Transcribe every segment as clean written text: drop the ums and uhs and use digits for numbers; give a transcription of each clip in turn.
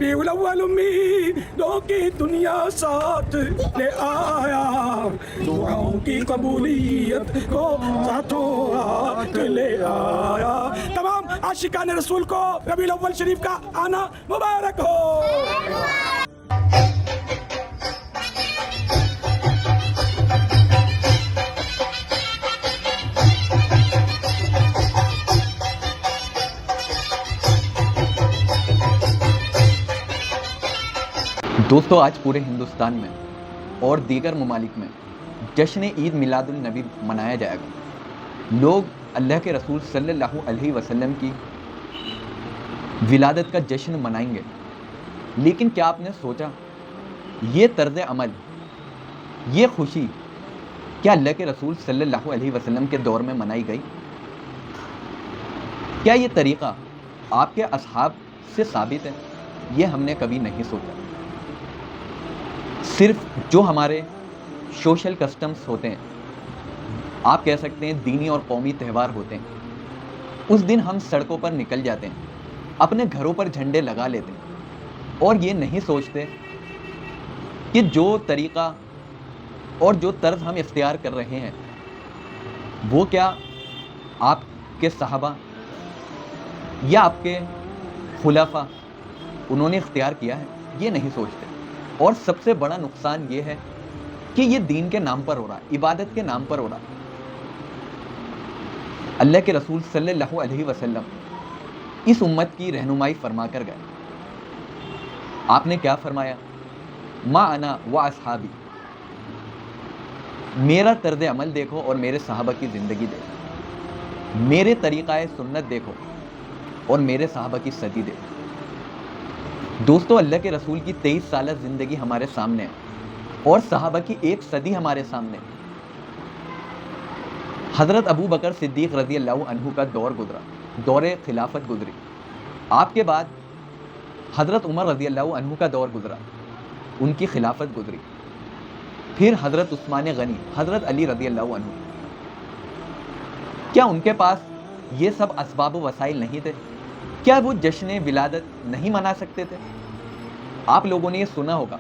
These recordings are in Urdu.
ربیع الاول امیدوں کی دنیا ساتھ لے آیا، دعاؤں کی قبولیت کو ساتھوں ہاتھ لے آیا۔ تمام عاشقان رسول کو ربیع الاول شریف کا آنا مبارک ہو۔ دوستو، آج پورے ہندوستان میں اور دیگر ممالک میں جشن عید میلاد النبی منایا جائے گا۔ لوگ اللہ کے رسول صلی اللہ علیہ وسلم کی ولادت کا جشن منائیں گے، لیکن کیا آپ نے سوچا یہ طرز عمل، یہ خوشی کیا اللہ کے رسول صلی اللہ علیہ وسلم کے دور میں منائی گئی؟ کیا یہ طریقہ آپ کے اصحاب سے ثابت ہے؟ یہ ہم نے کبھی نہیں سوچا۔ صرف جو ہمارے سوشل کسٹمز ہوتے ہیں، آپ کہہ سکتے ہیں دینی اور قومی تہوار ہوتے ہیں، اس دن ہم سڑکوں پر نکل جاتے ہیں، اپنے گھروں پر جھنڈے لگا لیتے ہیں اور یہ نہیں سوچتے کہ جو طریقہ اور جو طرز ہم اختیار کر رہے ہیں وہ کیا آپ کے صحابہ یا آپ کے خلفاء انہوں نے اختیار کیا ہے؟ یہ نہیں سوچتے۔ اور سب سے بڑا نقصان یہ ہے کہ یہ دین کے نام پر ہو رہا ہے، عبادت کے نام پر ہو رہا ہے۔ اللہ کے رسول صلی اللہ علیہ وسلم اس امت کی رہنمائی فرما کر گئے۔ آپ نے کیا فرمایا؟ ما انا و اصحابی، میرا طرز عمل دیکھو اور میرے صحابہ کی زندگی دیکھو، میرے طریقہ سنت دیکھو اور میرے صحابہ کی صدی دیکھو۔ دوستو، اللہ کے رسول کی 23 سالہ زندگی ہمارے سامنے ہے اور صحابہ کی 1 صدی ہمارے سامنے ہے۔ حضرت ابو بکر صدیق رضی اللہ عنہ کا دور گزرا، دور خلافت گزری۔ آپ کے بعد حضرت عمر رضی اللہ عنہ کا دور گزرا، ان کی خلافت گزری۔ پھر حضرت عثمان غنی، حضرت علی رضی اللہ عنہ۔ کیا ان کے پاس یہ سب اسباب و وسائل نہیں تھے؟ کیا وہ جشن ولادت نہیں منا سکتے تھے؟ آپ لوگوں نے یہ سنا ہوگا،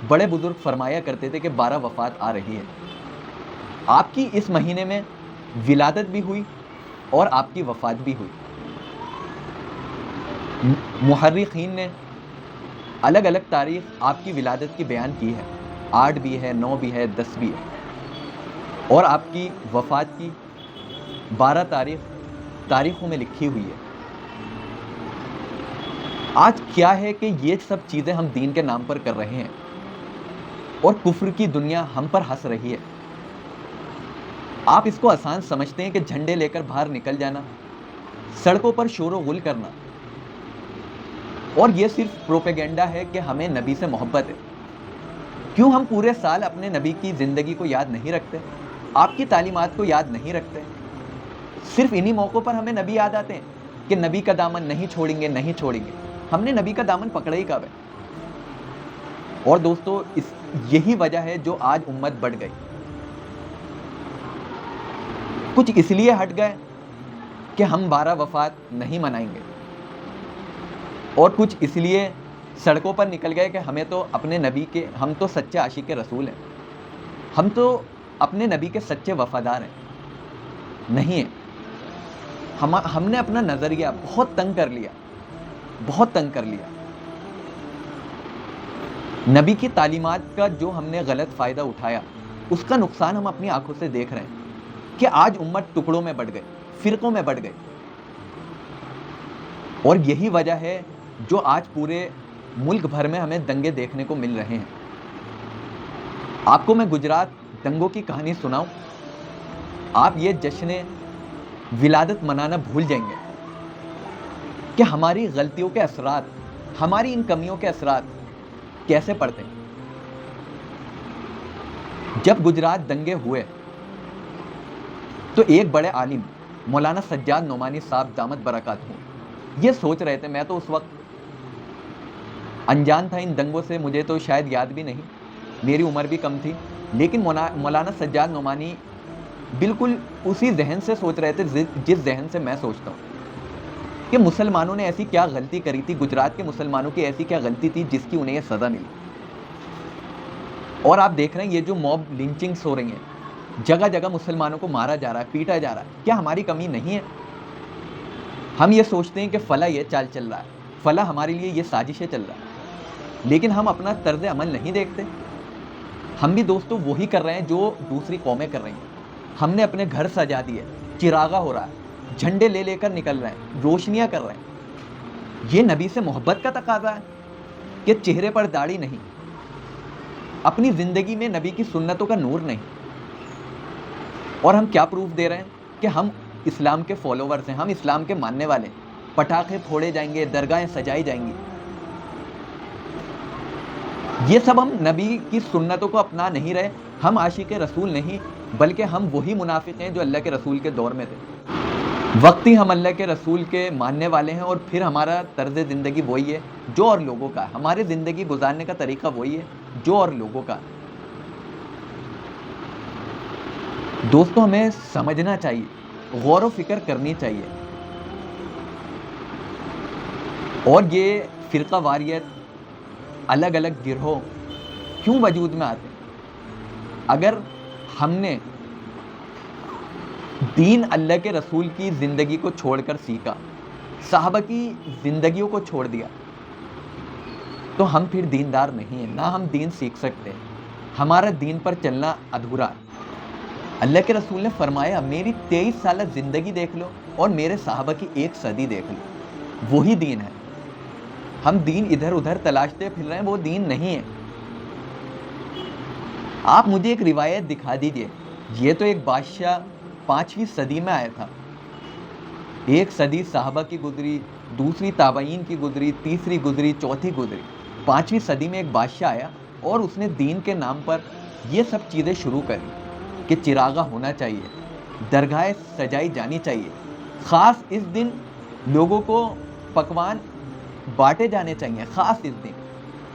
بڑے بزرگ فرمایا کرتے تھے کہ 12 وفات آ رہی ہے۔ آپ کی اس مہینے میں ولادت بھی ہوئی اور آپ کی وفات بھی ہوئی۔ محرخین نے الگ الگ تاریخ آپ کی ولادت کی بیان کی ہے، 8 بھی ہے، 9 بھی ہے، 10 بھی ہے، اور آپ کی وفات کی 12 تاریخوں میں لکھی ہوئی ہے۔ آج کیا ہے کہ یہ سب چیزیں ہم دین کے نام پر کر رہے ہیں اور کفر کی دنیا ہم پر ہنس رہی ہے۔ آپ اس کو آسان سمجھتے ہیں کہ جھنڈے لے کر باہر نکل جانا، سڑکوں پر شور و غل کرنا، اور یہ صرف پروپیگنڈا ہے کہ ہمیں نبی سے محبت ہے۔ کیوں ہم پورے سال اپنے نبی کی زندگی کو یاد نہیں رکھتے، آپ کی تعلیمات کو یاد نہیں رکھتے؟ صرف انہی موقعوں پر ہمیں نبی یاد آتے ہیں کہ نبی کا دامن نہیں چھوڑیں گے، نہیں چھوڑیں گے۔ ہم نے نبی کا دامن پکڑا ہی کب ہے؟ اور دوستو، یہی وجہ ہے جو آج امت بڑھ گئی۔ کچھ اس لیے ہٹ گئے کہ ہم 12 وفات نہیں منائیں گے، اور کچھ اس لیے سڑکوں پر نکل گئے کہ ہمیں تو اپنے نبی کے، ہم تو سچے عاشق رسول ہیں، ہم تو اپنے نبی کے سچے وفادار ہیں۔ نہیں ہے، ہم نے اپنا نظریہ بہت تنگ کر لیا، بہت تنگ کر لیا۔ نبی کی تعلیمات کا جو ہم نے غلط فائدہ اٹھایا، اس کا نقصان ہم اپنی آنکھوں سے دیکھ رہے ہیں کہ آج امت ٹکڑوں میں بٹ گئی، فرقوں میں بٹ گئی۔ اور یہی وجہ ہے جو آج پورے ملک بھر میں ہمیں دنگے دیکھنے کو مل رہے ہیں۔ آپ کو میں گجرات دنگوں کی کہانی سناؤں، آپ یہ جشن ولادت منانا بھول جائیں گے کہ ہماری غلطیوں کے اثرات، ہماری ان کمیوں کے اثرات کیسے پڑتے ہیں۔ جب گجرات دنگے ہوئے تو ایک بڑے عالم مولانا سجاد نعمانی صاحب دامت برکاتہ یہ سوچ رہے تھے، میں تو اس وقت انجان تھا ان دنگوں سے، مجھے تو شاید یاد بھی نہیں، میری عمر بھی کم تھی، لیکن مولانا سجاد نعمانی بالکل اسی ذہن سے سوچ رہے تھے جس ذہن سے میں سوچتا ہوں کہ مسلمانوں نے ایسی کیا غلطی کری تھی, گجرات کے مسلمانوں کی ایسی کیا غلطی تھی جس کی انہیں یہ سزا ملی. اور آپ دیکھ رہے ہیں یہ جو موب لنچنگس ہو رہی ہیں, جگہ جگہ مسلمانوں کو مارا جا رہا ہے, پیٹا جا رہا ہے, کیا ہماری کمی نہیں ہے؟ ہم یہ سوچتے ہیں کہ فلاں یہ چال چل رہا ہے, فلاں ہمارے لیے یہ سازشیں چل رہا ہے, لیکن ہم اپنا طرز عمل نہیں دیکھتے. ہم بھی دوستو وہی کر رہے ہیں جو دوسری قومیں کر رہی ہیں. ہم نے اپنے گھر سجا دیے, چراغا ہو رہا ہے, جھنڈے لے لے کر نکل رہے ہیں, روشنیاں کر رہے ہیں. یہ نبی سے محبت کا تقاضا ہے کہ چہرے پر داڑھی نہیں, اپنی زندگی میں نبی کی سنتوں کا نور نہیں. اور ہم کیا پروف دے رہے ہیں کہ ہم اسلام کے فالوورز ہیں, ہم اسلام کے ماننے والے ہیں. پٹاخے پھوڑے جائیں گے, درگاہیں سجائی جائیں گی, یہ سب ہم نبی کی سنتوں کو اپنا نہیں رہے. ہم عاشق رسول نہیں, بلکہ ہم وہی منافق ہیں جو اللہ کے رسول کے دور میں تھے. وقتی ہم اللہ کے رسول کے ماننے والے ہیں, اور پھر ہمارا طرز زندگی وہی ہے جو اور لوگوں کا ہے, ہمارے زندگی گزارنے کا طریقہ وہی ہے جو اور لوگوں کا ہے. دوستوں ہمیں سمجھنا چاہیے, غور و فکر کرنی چاہیے. اور یہ فرقہ واریت, الگ الگ گروہ کیوں وجود میں آتے ہیں؟ اگر ہم نے دین اللہ کے رسول کی زندگی کو چھوڑ کر سیکھا, صحابہ کی زندگیوں کو چھوڑ دیا, تو ہم پھر دیندار نہیں ہیں, نہ ہم دین سیکھ سکتے. ہمارا دین پر چلنا ادھورا ہے. اللہ کے رسول نے فرمایا میری 23 سالہ زندگی دیکھ لو اور میرے صحابہ کی 1 صدی دیکھ لو, وہی دین ہے. ہم دین ادھر ادھر تلاشتے پھر رہے ہیں, وہ دین نہیں ہے. آپ مجھے ایک روایت دکھا دیجئے, یہ تو ایک بادشاہ 5ویں صدی میں آیا تھا, 1 صدی صحابہ کی گزری, دوسری تابعین کی گزری, تیسری گزری, چوتھی گزری, 5ویں صدی میں ایک بادشاہ آیا اور اس نے دین کے نام پر یہ سب چیزیں شروع کری کہ چراغا ہونا چاہیے, درگاہیں سجائی جانی چاہیے, خاص اس دن لوگوں کو پکوان بانٹے جانے چاہیے, خاص اس دن.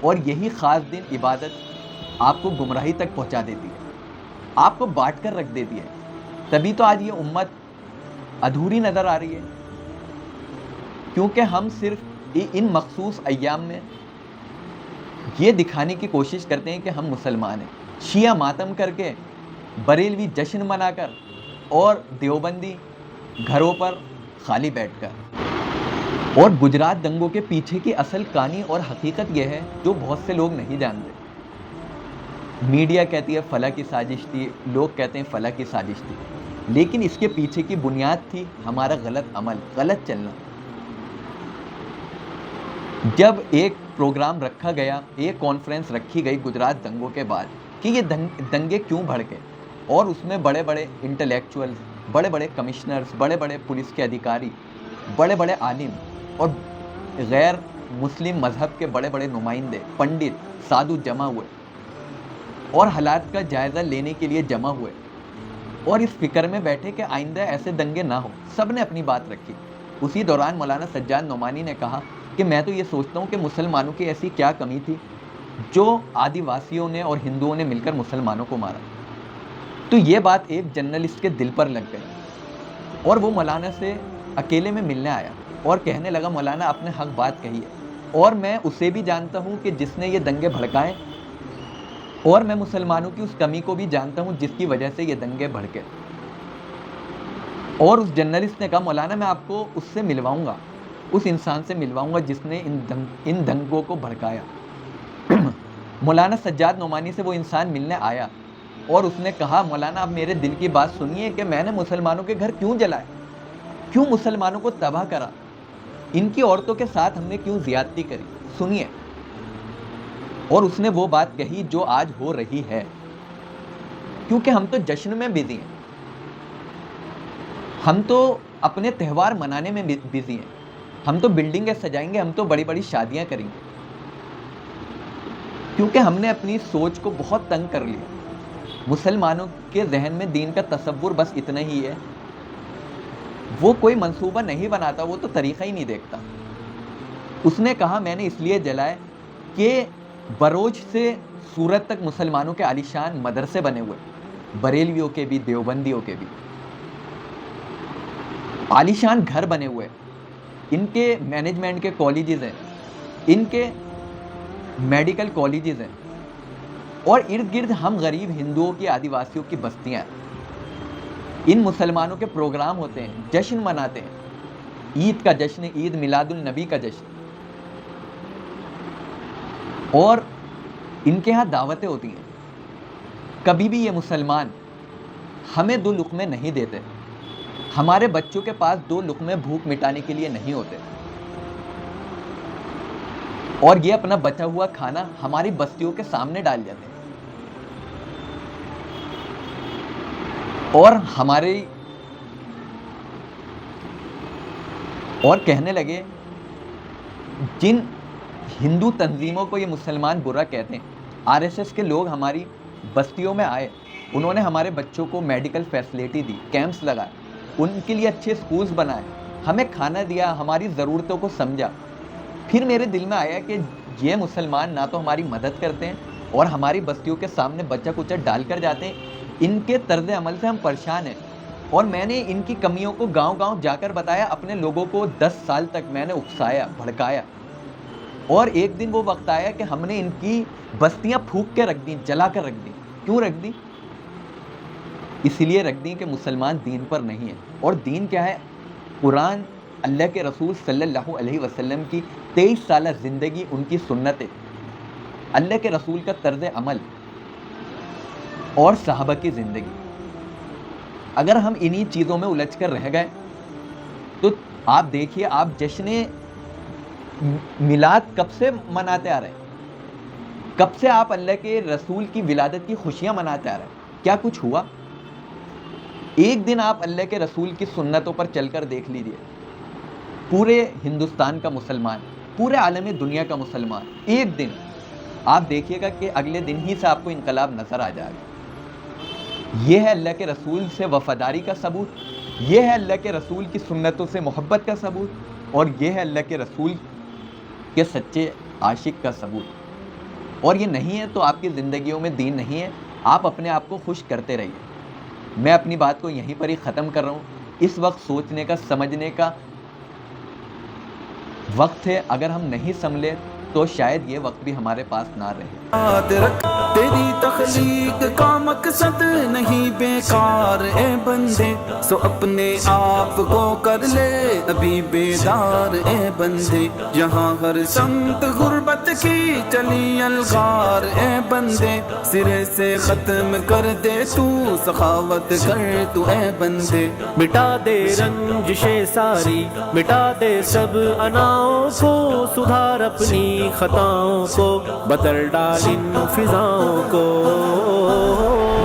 اور یہی خاص دن عبادت آپ کو گمراہی تک پہنچا دیتی ہے, آپ کو بانٹ کر رکھ دیتی ہے. تبھی تو آج یہ امت ادھوری نظر آ رہی ہے, کیونکہ ہم صرف ان مخصوص ایام میں یہ دکھانے کی کوشش کرتے ہیں کہ ہم مسلمان ہیں. شیعہ ماتم کر کے, بریلوی جشن منا کر, اور دیوبندی گھروں پر خالی بیٹھ کر. اور گجرات دنگوں کے پیچھے کی اصل کہانی اور حقیقت یہ ہے جو بہت سے لوگ نہیں جانتے. میڈیا کہتی ہے فلاں کی سازش تھی, لوگ کہتے ہیں فلاں کی سازش تھی, لیکن اس کے پیچھے کی بنیاد تھی ہمارا غلط عمل, غلط چلنا. جب ایک پروگرام رکھا گیا, ایک کانفرنس رکھی گئی گجرات دنگوں کے بعد کہ یہ دنگے کیوں بھڑکے, اور اس میں بڑے بڑے انٹلیکچوئلز, بڑے بڑے کمشنرز, بڑے بڑے پولیس کے ادھیکاری, بڑے بڑے عالم اور غیر مسلم مذہب کے بڑے بڑے نمائندے, پنڈت, سادھو جمع ہوئے اور حالات کا جائزہ لینے کے لیے جمع ہوئے, اور اس فکر میں بیٹھے کہ آئندہ ایسے دنگے نہ ہو. سب نے اپنی بات رکھی. اسی دوران مولانا سجاد نعمانی نے کہا کہ میں تو یہ سوچتا ہوں کہ مسلمانوں کی ایسی کیا کمی تھی جو آدی واسیوں نے اور ہندوؤں نے مل کر مسلمانوں کو مارا. تو یہ بات ایک جرنلسٹ کے دل پر لگ گئی, اور وہ مولانا سے اکیلے میں ملنے آیا اور کہنے لگا مولانا آپ نے حق بات کہی ہے, اور میں اسے بھی جانتا ہوں کہ جس نے یہ دنگے بھڑکائے, اور میں مسلمانوں کی اس کمی کو بھی جانتا ہوں جس کی وجہ سے یہ دنگے بھڑکے. اور اس جرنلسٹ نے کہا مولانا میں آپ کو اس سے ملواؤں گا, اس انسان سے ملواؤں گا جس نے ان دنگوں کو بھڑکایا. مولانا سجاد نعمانی سے وہ انسان ملنے آیا اور اس نے کہا مولانا آپ میرے دل کی بات سنیے کہ میں نے مسلمانوں کے گھر کیوں جلائے, کیوں مسلمانوں کو تباہ کرا, ان کی عورتوں کے ساتھ ہم نے کیوں زیادتی کری, سنیے. اور اس نے وہ بات کہی جو آج ہو رہی ہے, کیونکہ ہم تو جشن میں بزی ہیں, ہم تو اپنے تہوار منانے میں بزی ہیں, ہم تو بلڈنگیں سجائیں گے, ہم تو بڑی بڑی شادیاں کریں گے, کیونکہ ہم نے اپنی سوچ کو بہت تنگ کر لیا. مسلمانوں کے ذہن میں دین کا تصور بس اتنا ہی ہے, وہ کوئی منصوبہ نہیں بناتا, وہ تو طریقہ ہی نہیں دیکھتا. اس نے کہا میں نے اس لیے جلائے کہ بروج سے سورت تک مسلمانوں کے عالیشان مدرسے بنے ہوئے, بریلویوں کے بھی, دیوبندیوں کے بھی عالیشان گھر بنے ہوئے, ان کے مینجمنٹ کے کالجز ہیں، ان کے میڈیکل کالجز ہیں، اور ارد گرد ہم غریب ہندوؤں کی، آدیواسیوں کی بستیاں ہیں۔ ان مسلمانوں کے پروگرام ہوتے ہیں، جشن مناتے ہیں، عید کا جشن، عید میلاد النبی کا جشن، اور ان کے ہاں دعوتیں ہوتی ہیں۔ کبھی بھی یہ مسلمان ہمیں 2 لقمے نہیں دیتے، ہمارے بچوں کے پاس 2 لقمے بھوک مٹانے کے لیے نہیں ہوتے، اور یہ اپنا بچا ہوا کھانا ہماری بستیوں کے سامنے ڈال جاتے ہیں، اور کہنے لگے جن ہندو تنظیموں کو یہ مسلمان برا کہتے ہیں، RSS کے لوگ ہماری بستیوں میں آئے، انہوں نے ہمارے بچوں کو میڈیکل فیسلٹی دی، کیمپس لگائے، ان کے لیے اچھے سکولز بنائے، ہمیں کھانا دیا، ہماری ضرورتوں کو سمجھا۔ پھر میرے دل میں آیا کہ یہ مسلمان نہ تو ہماری مدد کرتے ہیں اور ہماری بستیوں کے سامنے بچہ کچا ڈال کر جاتے ہیں، ان کے طرز عمل سے ہم پریشان ہیں، اور میں نے ان کی کمیوں کو گاؤں گاؤں جا کر بتایا، اپنے لوگوں کو 10 سال تک میں نے اکسایا، بھڑکایا، اور ایک دن وہ وقت آیا کہ ہم نے ان کی بستیاں پھونک کے رکھ دیں، جلا کر رکھ دیں۔ کیوں رکھ دیں؟ اس لیے رکھ دیں کہ مسلمان دین پر نہیں ہے، اور دین کیا ہے؟ قرآن، اللہ کے رسول صلی اللہ علیہ وسلم کی 23 سالہ زندگی، ان کی سنتیں، اللہ کے رسول کا طرز عمل اور صحابہ کی زندگی۔ اگر ہم انہی چیزوں میں الجھ کر رہ گئے تو آپ دیکھیے، آپ جشن میلاد کب سے مناتے آ رہے ہیں؟ کب سے آپ اللہ کے رسول کی ولادت کی خوشیاں مناتے آ رہے ہیں؟ کیا کچھ ہوا؟ ایک دن آپ اللہ کے رسول کی سنتوں پر چل کر دیکھ لیجئے، پورے ہندوستان کا مسلمان، پورے عالم دنیا کا مسلمان، ایک دن آپ دیکھیے گا کہ اگلے دن ہی سے آپ کو انقلاب نظر آ جائے گا۔ یہ ہے اللہ کے رسول سے وفاداری کا ثبوت، یہ ہے اللہ کے رسول کی سنتوں سے محبت کا ثبوت، اور یہ ہے اللہ کے رسول کے سچے عاشق کا ثبوت۔ اور یہ نہیں ہے تو آپ کی زندگیوں میں دین نہیں ہے، آپ اپنے آپ کو خوش کرتے رہیے۔ میں اپنی بات کو یہیں پر ہی ختم کر رہا ہوں۔ اس وقت سوچنے کا، سمجھنے کا وقت ہے، اگر ہم نہیں سمجھے تو شاید یہ وقت بھی ہمارے پاس نہ رہے۔ یاد رکھ تیری تخلیق کا مقصد نہیں بیکار اے بندے، سو اپنے آپ کو کر لے ابھی بیدار اے بندے، یہاں ہر سمت غربت کی چلی الغار اے بندے، سرے سے ختم کر دے تو سخاوت کر تو اے بندے، مٹا دے رنجشیں ساری، مٹا دے سب اناؤں کو، سدھار اپنی خطاؤں کو، بدل ڈال ان فضاؤں کو۔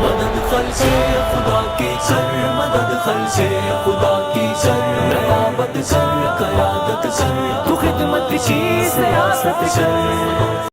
مدد خلق خدا کی کر، مدد خلق خدا کی کر، نیابت کر، قیادت کر، تو خدمت کی سیاست کر۔